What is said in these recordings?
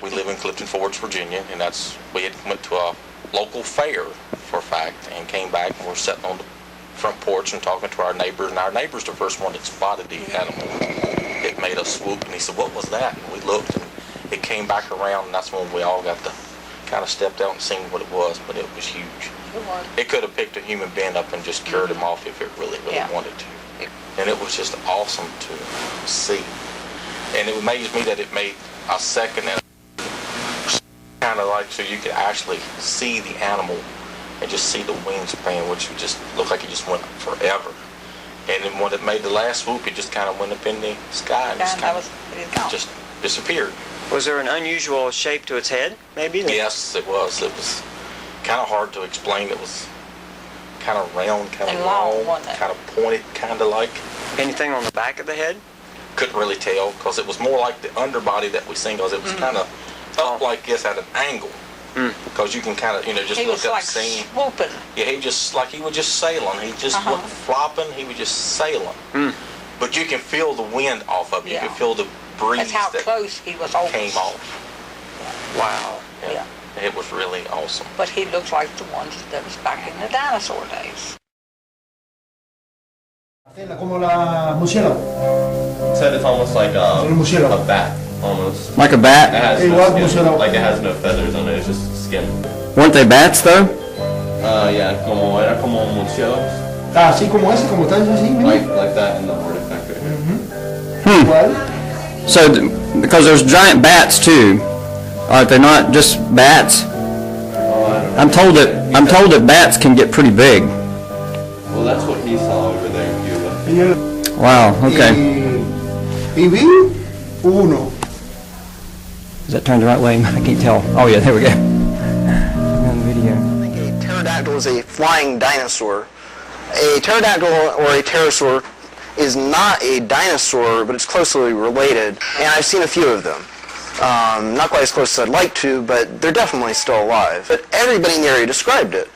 We live in Clifton Forge, Virginia, and we had went to a local fair, for a fact, and came back, and we're sitting on the front porch and talking to our neighbors, and our neighbor's the first one that spotted the animal. It made a swoop, and he said, "What was that?" And we looked, and it came back around, and that's when we all got to kind of stepped out and seen what it was, but it was huge. It could have picked a human being up and just cured him off if it really wanted to. And it was just awesome to see. And it amazed me that it made a second and kind of like so you could actually see the animal and just see the wingspan, which would just look like it just went forever. And then when it made the last swoop, it just kind of went up in the sky and just disappeared. Was there an unusual shape to its head, maybe? Yes, it was. It was kind of hard to explain. It was kind of round, kind of long, kind of pointed, kind of like. Anything on the back of the head? Couldn't really tell because it was more like the underbody that we seen, because it was kind of up like this at an angle. Because you can kind of, just look up and see. Swooping. Yeah, he was just sailing. He just wasn't flopping. He was just sailing. But you can feel the wind off of it. You can feel the breeze. That's how close he was always. Came off. Wow. Yeah. It was really awesome. But he looked like the ones that was back in the dinosaur days. Como la murciélago. Said it's almost like a bat, almost. Like a bat? It has no skin, like it has no feathers on it, it's just skin. Weren't they bats though? Yeah, era como murciélagos. Ah, así como ese, como tal, así. Like that in the artifact right here. So, because there's giant bats too, are they not just bats? I'm told that bats can get pretty big. Well, that's what he saw over there in Cuba. Wow. Okay. Y vi uno. Is that turned the right way? I can't tell. Oh yeah, there we go. On video. I think a pterodactyl is a flying dinosaur. A pterodactyl or a pterosaur is not a dinosaur, but it's closely related, and I've seen a few of them. Not quite as close as I'd like to, but they're definitely still alive. But everybody in the area described it.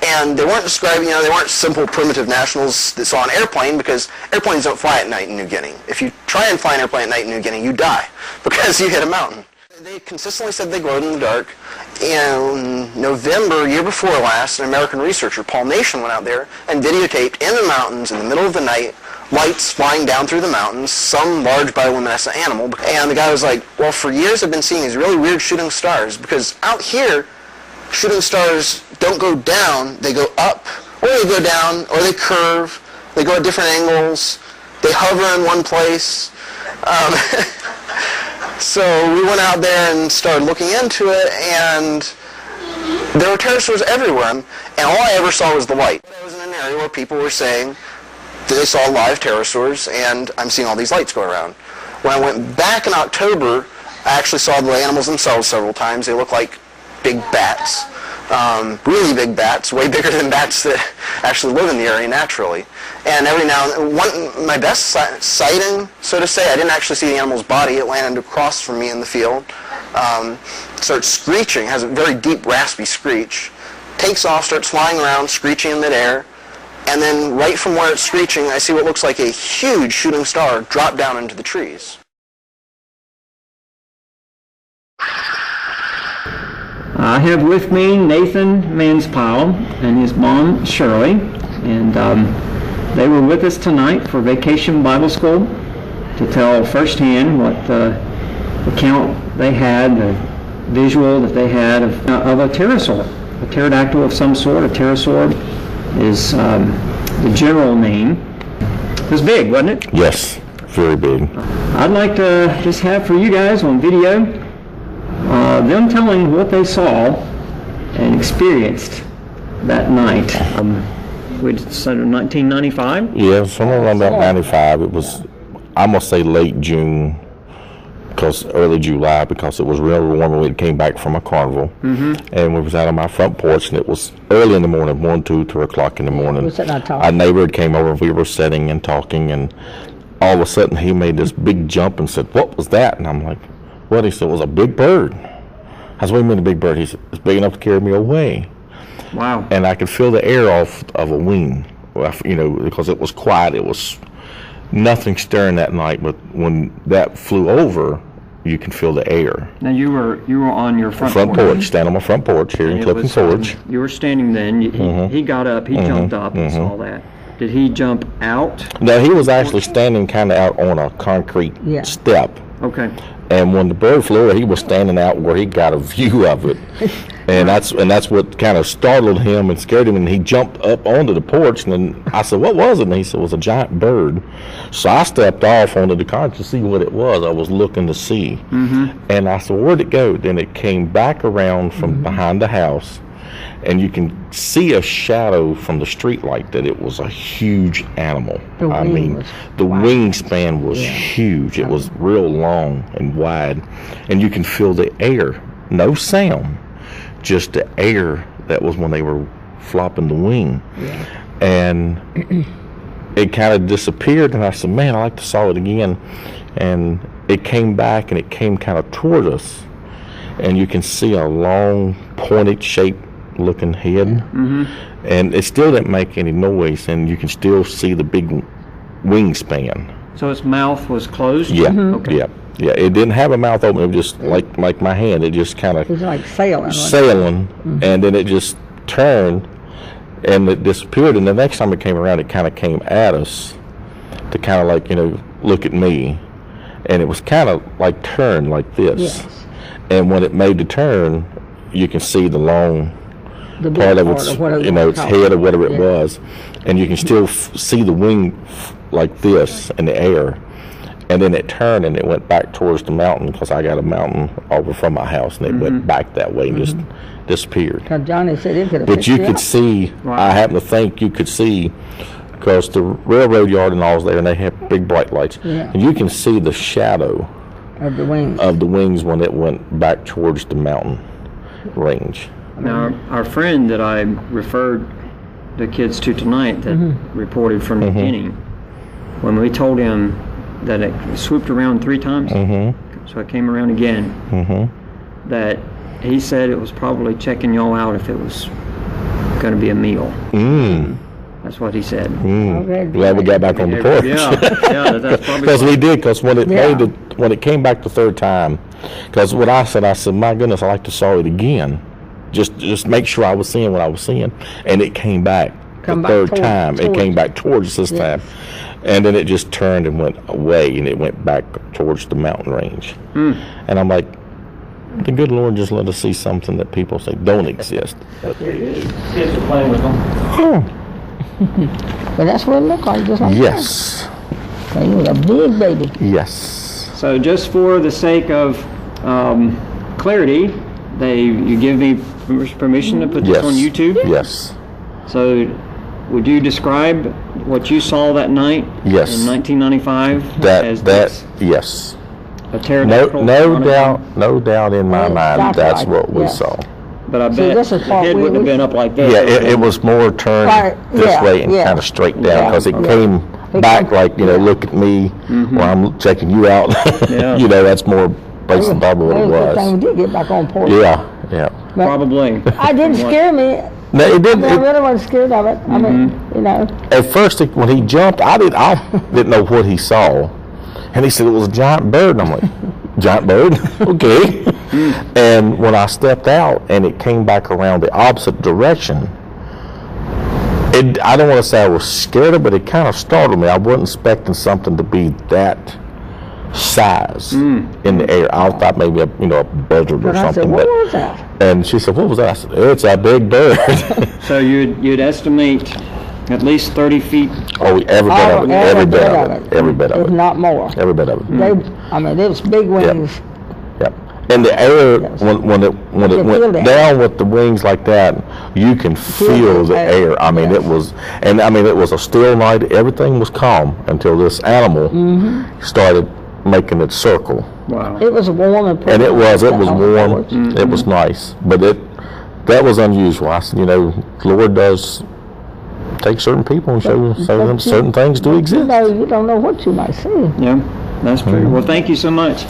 And they weren't describing, they weren't simple primitive nationals that saw an airplane, because airplanes don't fly at night in New Guinea. If you try and fly an airplane at night in New Guinea, you die because you hit a mountain. They consistently said they glowed in the dark. In November, year before last, an American researcher, Paul Nation, went out there and videotaped in the mountains in the middle of the night lights flying down through the mountains, some large bioluminescent animal. And the guy was like, well, for years I've been seeing these really weird shooting stars, because out here, shooting stars don't go down, they go up, or they go down, or they curve, they go at different angles, they hover in one place. So we went out there and started looking into it, and there were pterosaurs everywhere, and all I ever saw was the light. I was in an area where people were saying that they saw live pterosaurs, and I'm seeing all these lights go around. When I went back in October, I actually saw the animals themselves several times. They look like big bats, really big bats, way bigger than bats that actually live in the area naturally. And every now and then, my best sighting, so to say, I didn't actually see the animal's body. It landed across from me in the field. Starts screeching, has a very deep, raspy screech. Takes off, starts flying around, screeching in midair. And then right from where it's screeching, I see what looks like a huge shooting star drop down into the trees. I have with me Nathan Manspile and his mom Shirley, and they were with us tonight for Vacation Bible School to tell firsthand what account they had, the visual that they had of a pterosaur, a pterodactyl of some sort. A pterosaur is the general name. It was big, wasn't it? Yes, very big. I'd like to just have for you guys on video them telling what they saw and experienced that night. We'd said 1995? Yeah, somewhere around about 95. It was, I must say late June, because early July, because it was real warm when we came back from a carnival. And we was out on my front porch, and it was early in the morning, 1, 2, 3 o'clock in the morning. Our neighbor came over, we were sitting and talking, and all of a sudden he made this big jump and said, "What was that?" And I'm like, "What?" He said, "It was a big bird." I said, "What do you mean a big bird?" He said, "It's big enough to carry me away." Wow. And I could feel the air off of a wing, because it was quiet. It was nothing stirring that night, but when that flew over, you can feel the air. Now you were on your front Porch, stand on my front porch here in Clifton Forge. You were standing then. He got up. He jumped up and saw that. Did he jump out? No, he was actually standing kind of out on a concrete step. Okay. And when the bird flew, he was standing out where he got a view of it. And that's what kind of startled him and scared him. And he jumped up onto the porch. And then I said, "What was it?" And he said, "It was a giant bird." So I stepped off onto the concrete to see what it was. I was looking to see. And I said, "Where'd it go?" Then it came back around from behind the house. And you can see a shadow from the street light that it was a huge animal. The wingspan was huge. It was real long and wide. And you can feel the air. No sound, just the air that was when they were flopping the wing. And it kind of disappeared. And I said, "Man, I like to saw it again." And it came back and it came kind of toward us. And you can see a long, pointed shape looking head, and it still didn't make any noise, and you can still see the big wingspan. So its mouth was closed? Yeah. It didn't have a mouth open. It was just like my hand. It just kind of It was like sailing. and then it just turned and it disappeared. And the next time it came around, it kind of came at us to kind of like, look at me, and it was kind of like turned like this. And when it made the turn, you can see the long part of its, its head or whatever it was, and you can still see the wing like this in the air. And then it turned and it went back towards the mountain, because I got a mountain over from my house, and it went back that way and just disappeared. Because Johnny said it could have. But you could see. I happen to think you could see, because the railroad yard and all is there, and they have big bright lights, and you can see the shadow of the wings when it went back towards the mountain range. Now, our friend that I referred the kids to tonight that reported from the beginning, when we told him that it swooped around 3 times, so it came around again, that he said it was probably checking y'all out if it was going to be a meal. That's what he said. Glad we got back on the porch. That's probably because we did. Because when it came back the third time, because what I said, "My goodness, I like to saw it again, just make sure I was seeing what I was seeing." And it came back the third time. It came back towards us this time, and then it just turned and went away, and it went back towards the mountain range. And I'm like, the good Lord just let us see something that people say don't exist. Kids are playing with them. But that's what it looked like, just like Yes. that. He was a big baby. Yes. So just for the sake of clarity, you give me permission to put this on YouTube? Yes. So would you describe what you saw that night Yes. in 1995 Yes. a pterodactyl? No doubt in my mind that's what we saw. But I bet the head wouldn't have been up like this. Yeah, it was more turned this way and kind of straight down, because it came back like, look at me, or I'm checking you out. That's more based on probably what it was. We did get back on porch. Yeah. Probably. I didn't scare me. No, it didn't. I really wasn't scared of it. I mean, At first, when he jumped, I didn't know what he saw, and he said it was a giant bird, and I'm like, giant bird? Okay. And when I stepped out and it came back around the opposite direction, I don't want to say I was scared of it, but it kind of startled me. I wasn't expecting something to be that size in the air. I thought maybe a buzzard or something. I said, what was that? And she said, "What was that?" I said, "It's a big bird." So you'd estimate at least 30 feet. Oh, every bit of it. If not more. Every bit of it. It was big wings. Yep. And the air, when it went down with the wings like that, you can feel the air. I mean, it was a still night. Everything was calm until this animal started making its circle. Wow. It was warm and it was warm. It was nice, but that was unusual. I said, the Lord does take certain people and show them certain things do exist. You don't know what you might see. Yeah, that's true. Well, thank you so much.